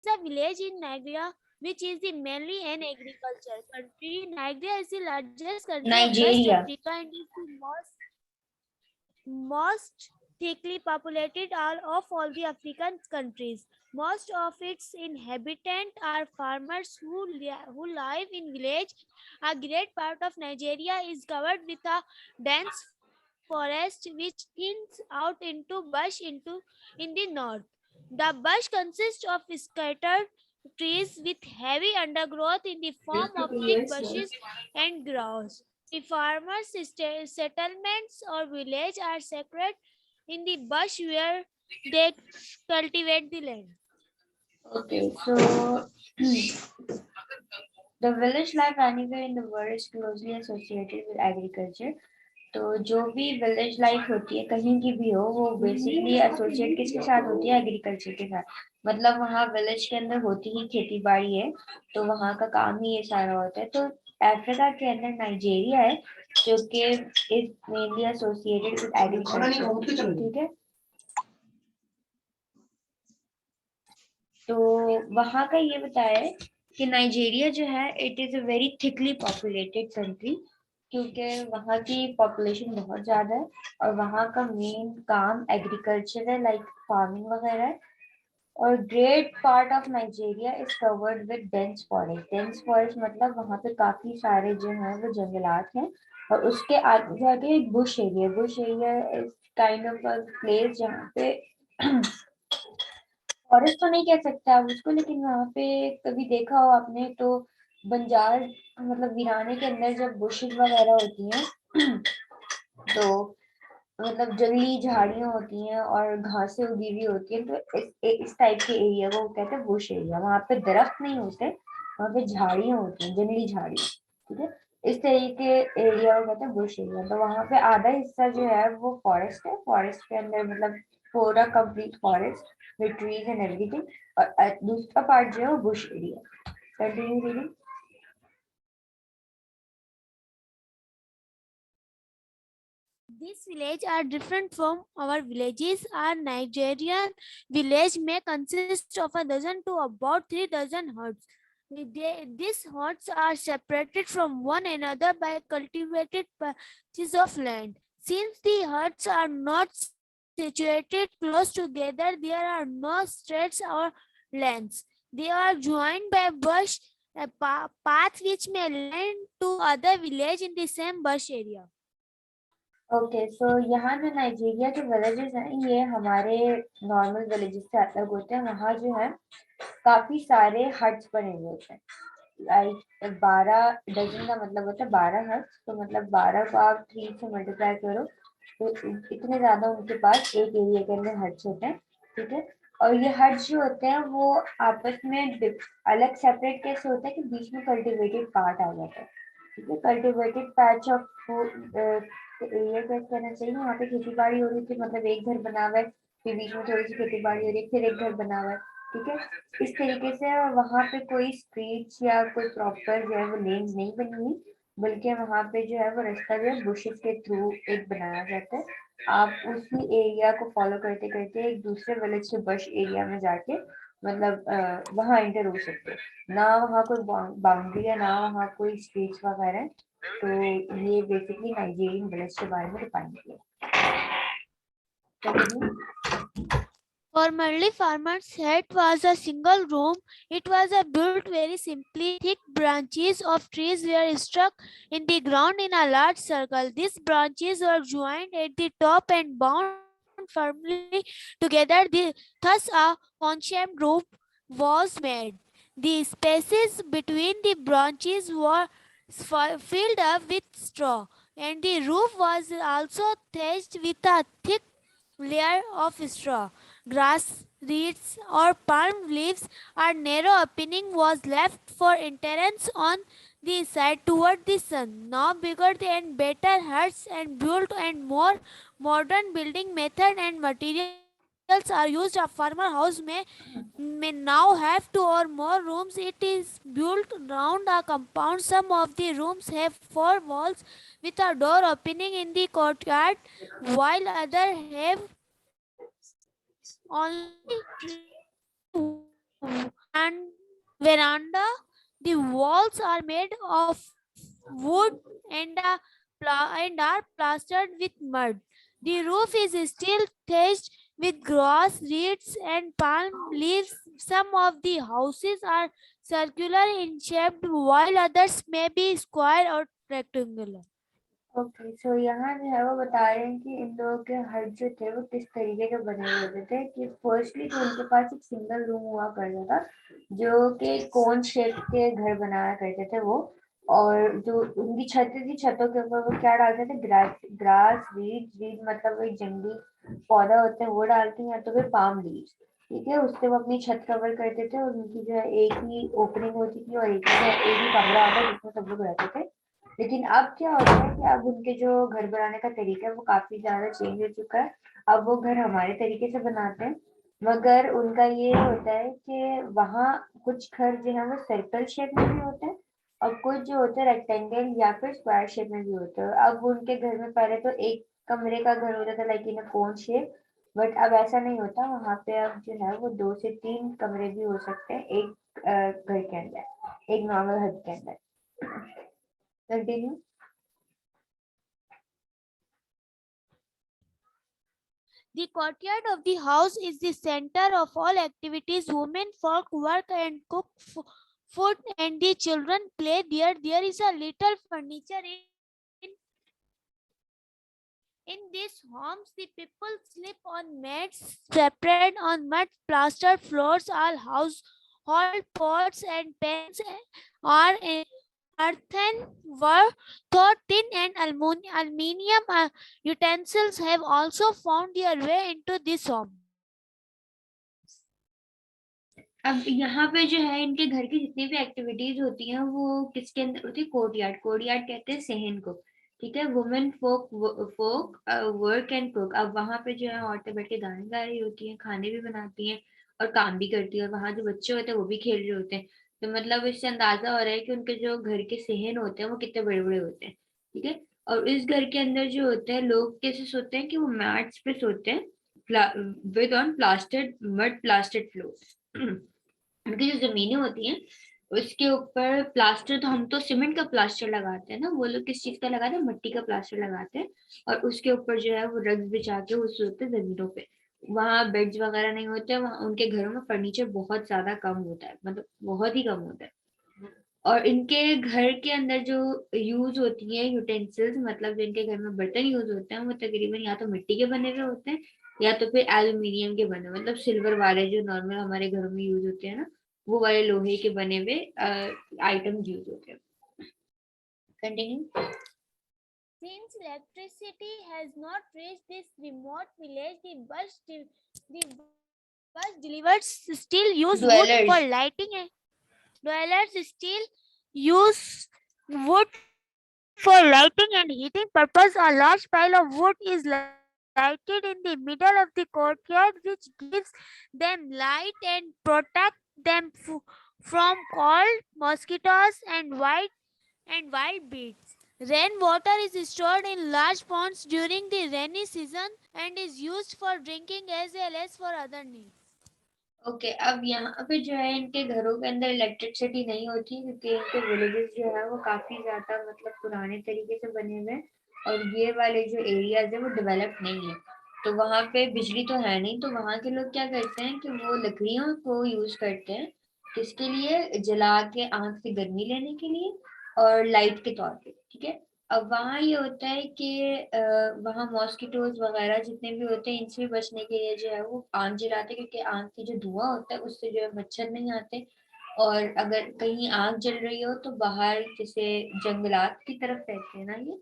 a village in Nigeria, which is the mainly an agriculture country. Nigeria is the largest country of West Nigeria. Africa and is the most thickly populated all the African countries. Most of its inhabitants are farmers who live in village. A great part of Nigeria is covered with a dense forest which thins out into bush in the north. The bush consists of scattered trees with heavy undergrowth in the form of thick bushes and grass. The farmers' settlements or village are sacred in the bush where they cultivate the land. Okay, so the village life anywhere in the world is closely associated with agriculture. तो जो भी village life होती है कहीं की भी हो वो बेसिकली एसोसिएट किसके साथ होती है एग्रीकल्चर के साथ मतलब वहाँ विलेज के अंदर होती ही खेती बाड़ी है तो वहाँ का काम ही ये सारा होता है तो अफ्रीका के अंदर नाइजीरिया है जो कि is mainly associated with agriculture ठीक है तो वहाँ का ये बताया है कि नाइजीरिया जो है it is a very thickly populated country क्योंकि वहाँ की पॉपुलेशन बहुत ज़्यादा है और वहाँ का मेन काम एग्रीकल्चर है लाइक फार्मिंग वगैरह है और great part of Nigeria is covered with dense forest मतलब वहाँ पे काफ़ी सारे जो हैं वो जंगलात हैं और उसके आगे जाके Bush area is kind of a place जहाँ पे फॉरेस्ट तो नहीं कह सकते आप उसको लेकिन वहाँ पे कभी देखा हो आपने तो बंजार मतलब वीराने के अंदर जब बुशेस वगैरह होती हैं तो मतलब जंगली झाड़ियाँ होती हैं और घासें उगी हुई होती हैं तो इस टाइप के एरिया को कहते हैं बुश एरिया वहाँ पे दरख्त नहीं होते वहाँ पे झाड़ियाँ होती हैं जंगली झाड़ियाँ ठीक है इस तरीके एरिया को कहते हैं बुश एरिया तो वहाँ पे आधा हिस्सा जो है वो फॉरेस्ट है फॉरेस्ट के अंदर मतलब पूरा complete forest with trees and everything और दूसरा पार्ट जो है वो Bush area continue reading These villages are different from our villages. Our Nigerian village may consist of a dozen to about 3 dozen huts. These huts are separated from one another by cultivated patches of land. Since the huts are not situated close together, there are no streets or lanes. They are joined by bush path which may lead to other village in the same bush area. Okay so यहाँ जो Nigeria के villages हैं ये हमारे normal villages से अलग होते हैं वहाँ जो है काफी सारे हट्स बने हुए होते हैं लाइक 12 डजन का मतलब होता है 12 हट्स तो मतलब 12 को आप 3 से मल्टीप्लाई करो तो इतने ज्यादा उनके पास एक एरिया के अंदर हट्स होते हैं ठीक है और ये हट्स जो होते हैं वो आपस में अलग सेपरेट कैसे होता है कि बीच में कल्टिवेटेड पार्ट आ जाता है ठीक है कल्टिवेटेड पैच ऑफ एरिया क्या कहना चाहिए वहाँ पे खेती बाड़ी हो रही थी मतलब एक घर बना हुआ है फिर बीच में थोड़ी सी खेती बाड़ी हो रही है फिर एक घर बना हुआ है ठीक है इस तरीके से वहाँ पे कोई स्ट्रीट्स या कोई प्रॉपर जो है वो लेन्स नहीं बनी हुई बल्कि वहाँ पे जो है वो रास्ता जो है बुशेस के थ्रू एक बनाया जाता है आप उसी एरिया को फॉलो करते करते एक दूसरे विलेज के बश एरिया में जाके मतलब वहाँ एंटर हो सकते हो ना वहाँ कोई बाउंड्री है ना वहाँ कोई स्ट्रीट्स वगैरह है तो ये बेसिकली नाइजीरियन विलेज के बारे में डिफाइन किया Formerly, farmers' hut was a single room. It was built very simply. Thick branches of trees were stuck in the ground in a large circle. These branches were joined at the top and bound firmly together. Thus, a conchamed roof was made. The spaces between the branches were filled up with straw, and the roof was also thatched with a thick layer of straw, grass, reeds, or palm leaves. A narrow opening was left for entrance on the side toward the sun. Now bigger and better huts and built and more modern building method and materials are used. A farmer house may now have two or more rooms. It is built round a compound. Some of the rooms have four walls with a door opening in the courtyard, while others have only one veranda. The walls are made of wood and are plastered with mud. The roof is still thatched with grass, reeds, and palm leaves. Some of the houses are circular in shape, while others may be square or rectangular. Okay, so यहाँ जो है वो बता रहे हैं कि इन लोगों के हट जो थे वो किस तरीके के बने हुए होते थे कि फर्स्टली तो उनके पास एक सिंगल रूम हुआ करता था जो कि कोन शेप के घर बनाया करते थे वो, और जो उनकी छतें थी छतों के ऊपर वो क्या डालते थे, ग्रास वीड वीड मतलब वही जंगली पौधा होते हैं वो डालते हैं, या तो फिर पाम लीव्स, ठीक है, उससे वो अपनी छत कवर करते थे और उनकी जो है एक ही ओपनिंग होती थी और एक ही कमरा होता है जिसमें सब लोग रहते थे। लेकिन अब क्या होता है कि अब उनके जो घर बनाने का तरीका है वो काफी ज्यादा चेंज हो चुका है। अब वो घर हमारे तरीके से बनाते हैं, मगर उनका ये होता है कि वहाँ कुछ घर जो है वो सर्कल शेप में भी होते हैं और कुछ जो होते हैं रेक्टेंगल या फिर स्क्वायर शेप में भी होते हैं। अब उनके घर में पहले तो एक कमरे का घर होता था like in a cone shape, but अब ऐसा नहीं होता, वहाँ पे अब जो है वो 2 से 3 कमरे भी हो सकते हैं एक घर के अंदर, एक नॉर्मल हट के अंदर। Continue. The courtyard of the house is the center of all activities. Women folk work and cook food, and the children play there. There is a little furniture in these homes. The people sleep on mats spread on mud plastered floors. All household pots and pans are earthenware, though tin and aluminium utensils have also found their way into this home. अब यहाँ पे जो है इनके घर की जितनी भी एक्टिविटीज होती हैं वो किसके अंदर होती है, कोर्टयार्ड। कोर्टयार्ड कहते हैं सहन को, ठीक है। Women folk work and cook. अब वहाँ पे जो है औरतें बैठ के गाने गा रही होती हैं, खाने भी बनाती हैं और काम भी करती है, और वहाँ जो बच्चे होते हैं वो भी खेल रहे होते हैं। तो मतलब इससे अंदाजा हो रहा है कि उनके जो घर के सहन होते हैं वो कितने बड़े बड़े होते हैं, ठीक है। और इस घर के अंदर जो होते हैं लोग कैसे सोते हैं कि वो मैट्स पे सोते हैं विद ऑन प्लास्टेड मड प्लास्टेड फ्लोर। उनकी जो जमीनें होती हैं उसके ऊपर प्लास्टर, तो हम तो सीमेंट का प्लास्टर लगाते हैं ना, वो लोग किस चीज का लगाते हैं, मिट्टी का प्लास्टर लगाते हैं, और उसके ऊपर जो है वो रग्स बिछा के वो सोते हैं जमीनों पे। वहाँ बेड्स वगैरह नहीं होते, वहाँ उनके घरों में फर्नीचर बहुत ज्यादा कम होता है, मतलब बहुत ही कम होता है। और इनके घर के अंदर जो यूज होती है यूटेंसिल्स, मतलब जो इनके घर में बर्तन यूज होते हैं वो तकरीबन या तो मिट्टी के बने हुए होते हैं या तो फिर एल्यूमिनियम के बने, मतलब सिल्वर वाले जो नॉर्मल हमारे घरों में यूज होते हैं ना, वो वाले लोहे के बने हुए आइटम यूज होते हैं। Continue. Since electricity has not reached this remote village, the bus delivers still use wood for Dwellers. lighting, and dwellers still use wood for lighting and heating purpose. A large pile of wood is lighted in the middle of the courtyard, which gives them light and protect them from cold, mosquitoes, and wild beasts. Rainwater is stored in large ponds during the rainy season and is used for drinking as well as for other needs. Okay, अब यहाँ पे जो है इनके घरों के अंदर electricity नहीं होती क्योंकि इनके विलेजेस जो है वो काफी ज्यादा मतलब पुराने तरीके से बने हुए हैं, और ये वाले जो एरियाज है वो डेवलप नहीं है, तो वहाँ पे बिजली तो है नहीं, तो वहाँ के लोग क्या करते हैं कि वो लकड़ियों को यूज करते हैं, किसके लिए, जला के आग से गर्मी लेने के लिए और लाइट के तौर पे, ठीक है। अब वहाँ ये होता है कि वहाँ मॉस्किटोज वगैरह जितने भी होते हैं इनसे भी बचने के लिए जो है वो आग जलाते हैं, क्योंकि आग की जो धुआं होता है उससे जो है मच्छर नहीं आते, और अगर कहीं आग जल रही हो तो बाहर जैसे जंगलात की तरफ रहते हैं ना ये,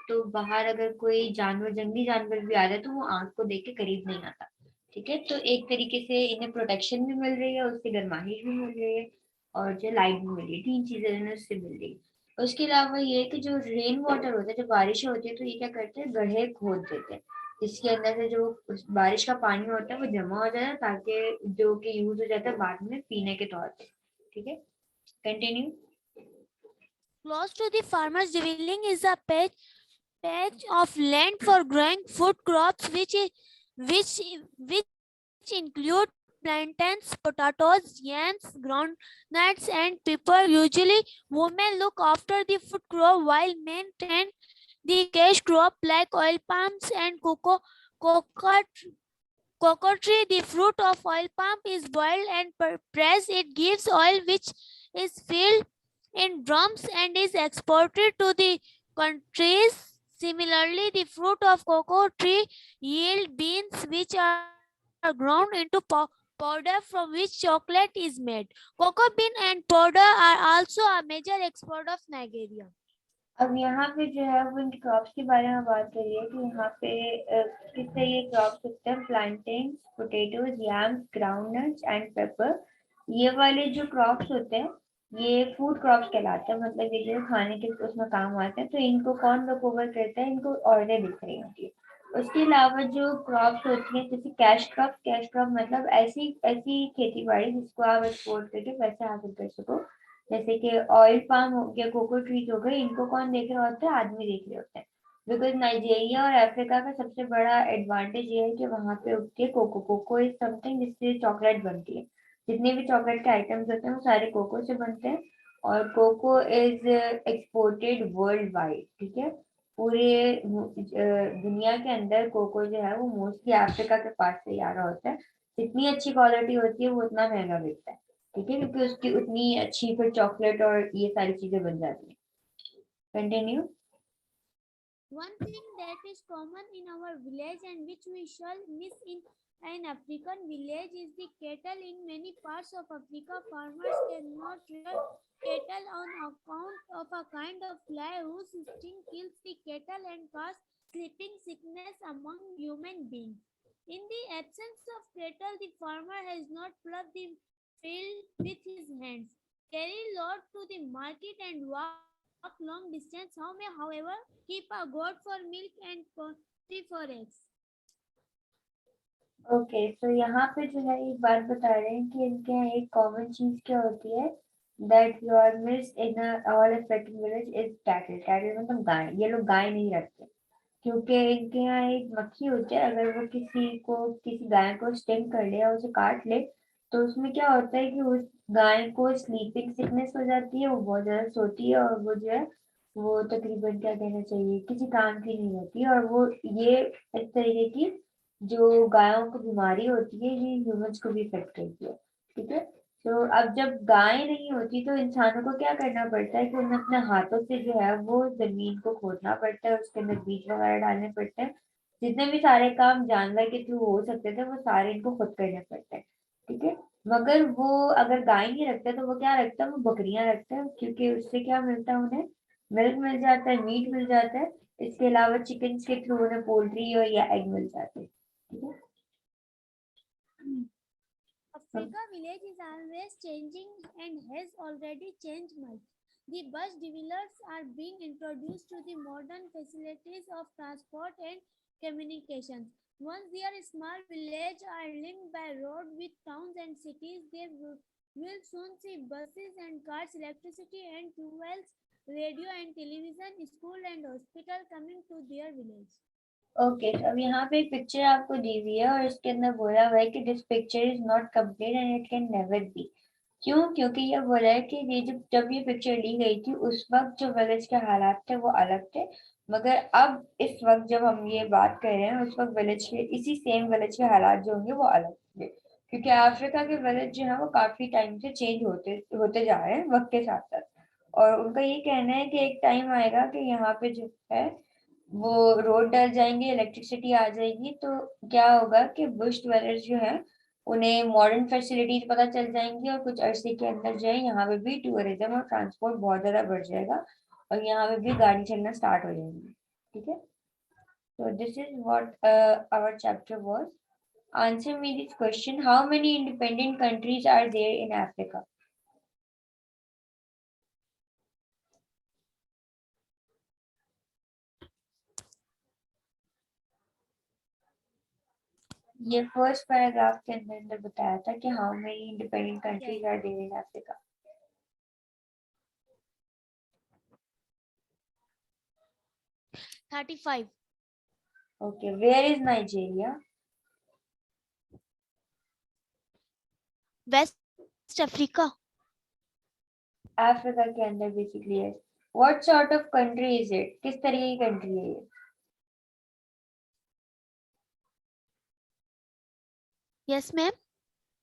तो बाहर अगर कोई जानवर, जंगली जानवर भी आ जाए तो वो आग को देख के करीब नहीं आता, ठीक है। तो एक तरीके से इन्हें प्रोटेक्शन भी मिल रही है, उससे गर्माहिश भी मिल रही है और जो लाइट भी मिल रही है, 3 चीजें इन्हें उससे मिल रही है। उसके अलावा ये कि जो रेन वाटर होता है, जब बारिश होती है तो ये क्या करते हैं, गड्ढे खोद देते हैं, जिसके अंदर से जो बारिश का पानी होता है वो जमा हो जाता है ताकि जो कि यूज हो जाता है बाद में पीने के तौर पे, ठीक है। Continue. Close to the farmer's dwelling is a patch of land for growing food crops, which include plantains, potatoes, yams, groundnuts, and pepper. Usually, women look after the food crop while men tend the cash crop like oil palms and cocoa cocoa tree. The fruit of oil palm is boiled and pressed. It gives oil which is filled in drums and is exported to the countries. Similarly, the fruit of cocoa tree yield beans which are ground into powder from which chocolate is made. Cocoa bean and powder are also a major export of Nigeria. अब यहाँ पे जो है वो इन crops के बारे में बात करिए कि यहाँ पे किससे ये क्रॉप्स होते हैं, plantains, potatoes, yams, groundnuts and pepper. ये वाले जो क्रॉप्स होते हैं ये फूड क्रॉप्स कहलाते हैं, मतलब ये जो खाने के उसमें काम आते हैं। तो इनको कौन लुक ओवर करता है, इनको औरतें दिख रही होती है। उसके अलावा जो क्रॉप्स होती हैं जैसे कैश क्रॉप मतलब ऐसी ऐसी खेती बाड़ी जिसको आप एक्सपोर्ट करके पैसे हासिल कर सको। जैसे कि ऑयल पाम हो गया, कोको ट्रीज हो गए, इनको कौन देख रहा होता है, आदमी देख रहे होते हैं। बिकॉज नाइजीरिया और अफ्रीका का सबसे बड़ा एडवांटेज ये है कि वहाँ पे उगती है कोको इज समथिंग जिससे चॉकलेट बनती है। जितने भी चॉकलेट के आइटम्स होते हैं वो सारे कोको से बनते हैं और cocoa is exported worldwide. ठीक है, पूरे दुनिया के अंदर कोको जो है वो मोस्टली अफ्रीका के पास से ही आ रहा होता है। जितनी अच्छी क्वालिटी होती है वो उतना महंगा बिकता है। ठीक है, क्योंकि उसकी उतनी अच्छी फिर चॉकलेट और ये सारी चीजें बन जाती है। Continue. One thing that is common in our village and which we shall miss in an African village is the cattle. In many parts of Africa, farmers cannot rear cattle on account of a kind of fly whose sting kills the cattle and causes sleeping sickness among human beings. In the absence of cattle, the farmer has not plowed the field with his hands, carry load to the market and walk long distance. How may, however, keep a goat for milk and poultry for eggs. Okay, तो यहाँ पे जो है एक बात बता रहे हैं कि इनके यहाँ एक कॉमन चीज क्या होती है, that you are miss in all African village is cattle. Cattle मतलब गाय। ये लोग गाय नहीं रखते क्योंकि इनके यहाँ एक मक्खी होती है, अगर वो किसी गाय को स्टिंग कर ले या उसे काट ले तो उसमें क्या होता है कि उस गाय को स्लीपिंग सिकनेस हो जाती है, वो बहुत ज्यादा सोती है और वो जो है वो तकरीबन क्या कहना चाहिए किसी काम की नहीं होती। और वो ये इस तरीके की जो गायों को बीमारी होती है ये ह्यूमंस को भी इफेक्ट करती है। ठीक है, तो अब जब गाय नहीं होती तो इंसानों को क्या करना पड़ता है कि उन्हें अपने हाथों से जो है वो जमीन को खोदना पड़ता है, उसके अंदर बीज वगैरह डालने पड़ते हैं। जितने भी सारे काम जानवर के थ्रू हो सकते थे वो सारे इनको खुद करने पड़ते हैं। ठीक है, मगर वो अगर गाय नहीं रखते तो वो क्या रखता है, वो बकरियां रखते हैं, क्योंकि उससे क्या मिलता है, उन्हें मिल्क मिल जाता है, मीट मिल जाता है। इसके अलावा चिकन के थ्रू उन्हें पोल्ट्री और या एग मिल जाते हैं। ठीक है। Africa village is always changing and has already changed much. The bus developers are being introduced to the modern facilities of transport and communications. Once their small villages are linked by road with towns and cities, they will soon see buses and cars, electricity and fuels, radio and television, school and hospital coming to their village. Okay, तो अब यहाँ पे एक picture आपको दी हुई है और इसके अंदर बोला हुआ है कि this picture is not complete and it can never be. क्यों? क्योंकि ये बोला है कि ये जब ये पिक्चर ली गई थी उस वक्त जो विलेज के हालात थे वो अलग थे, मगर अब इस वक्त जब हम ये बात कर रहे हैं उस वक्त विलेज के इसी सेम विलेज के हालात जो होंगे वो अलग होंगे, क्योंकि अफ्रीका के विलेज जो है वो काफी टाइम से चेंज होते होते जा रहे हैं वक्त के साथ साथ। और उनका ये कहना है कि एक टाइम आएगा कि यहाँ पे जो है वो रोड डल जाएंगे, इलेक्ट्रिसिटी आ जाएगी, तो क्या होगा कि बुश ड्वेलर्स जो है उन्हें मॉडर्न फैसिलिटीज पता चल जाएंगी और कुछ अरसे के अंदर जो है यहाँ पे भी टूरिज्म और ट्रांसपोर्ट बहुत ज्यादा बढ़ जाएगा और यहाँ पे भी गाड़ी चलना स्टार्ट हो जाएंगी। ठीक है, तो this is what our chapter was. Answer me this question, how many independent countries are there in Africa? ये फर्स्ट पैराग्राफ के अंदर बताया था कि how many independent countries are there in Africa. 35. Okay, where is Nigeria? West Africa. Africa के अंदर basically है। What sort of country is it? किस तरीके की कंट्री है ये? Yes ma'am.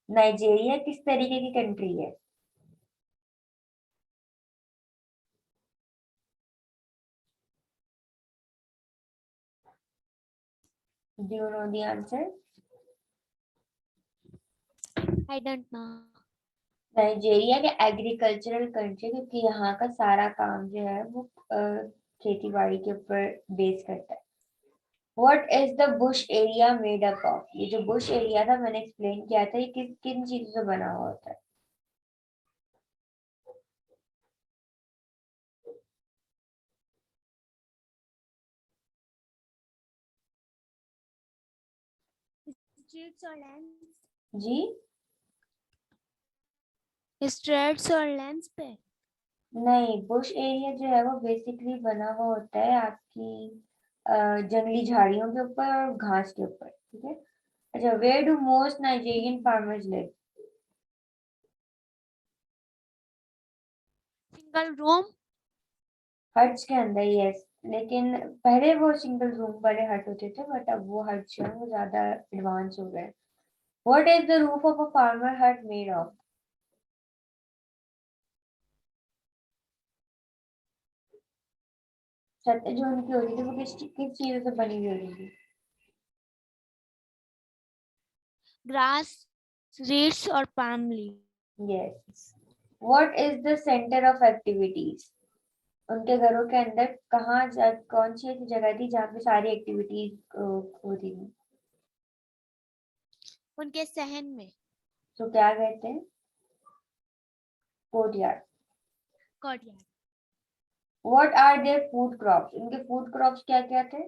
नाइजीरिया किस तरीके की कंट्री है? Do you know the answer? I don't know. Nigeria के एग्रीकल्चरल कंट्री, क्योंकि यहाँ का सारा काम जो है वो खेती बाड़ी के ऊपर बेस करता है। What is the bush area made up of? ये जो bush area था मैंने एक्सप्लेन किया था, ये किन किन चीजों से बना हुआ होता है? स्ट्रीट्स और लैंड्स। जी स्ट्रेट्स और लैंड्स पे। नहीं, बुश एरिया जो है वो बेसिकली बना हुआ होता है आपकी जंगली झाड़ियों के ऊपर और घास के ऊपर, ठीक है। अच्छा, where do most Nigerian farmers live? Single room. Huts के अंदर, यस। लेकिन पहले वो सिंगल रूम वाले हट होते थे, बट अब वो हट जो है वो ज्यादा एडवांस हो गए। What is the roof of a farmer हट मेड ऑफ? छत जो उनकी होती थी वो किस किस चीजों से बनी हुई होती थी? ग्रास, रीड्स और palm leave. Yes. What is the centre of activities? उनके घरों के अंदर कौन सी ऐसी जगह थी जहाँ पे सारी एक्टिविटीज होती थी? उनके सहन में। तो क्या कहते हैं? Courtyard. Courtyard. What are there food crops? उनके फूड क्रॉप्स क्या क्या थे?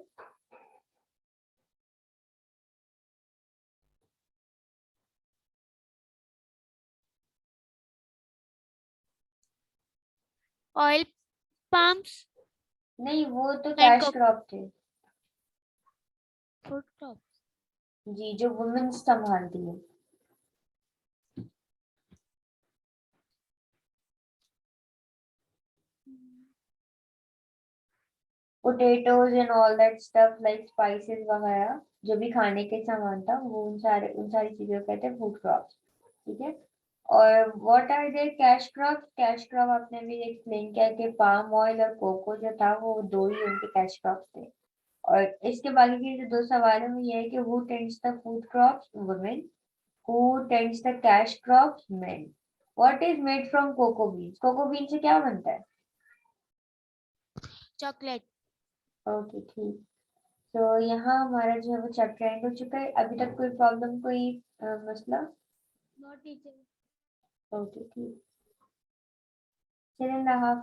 ऑयल पाम्स नहीं, वो तो एंड कैश क्रॉप थे। Food crop. जी, जो वुमेन संभालती है। Potatoes and all that stuff like spices वगैरह, जो भी खाने के सामान था वो उन सारी चीजों को कहते हैं फूड क्रॉप्स, ठीक है। और what are there cash crop? Cash crop आपने भी एक्सप्लेन किया कि पाम ऑयल और कोको जो था वो दो ही उनके कैश क्रॉप थे। और इसके बाकी के जो दो सवाल है वो ये है कि who tends the food crops? Women. Who tends the cash crops? Men. What is made from cocoa beans? Cocoa bean से क्या बनता है? चॉकलेट। ओके, ठीक। तो यहाँ हमारा जो है वो चैप्टर एंड हो चुका है। अभी तक कोई प्रॉब्लम, कोई मसला? No teacher. ओके, ठीक। चलिए, अल्लाह हाफिज।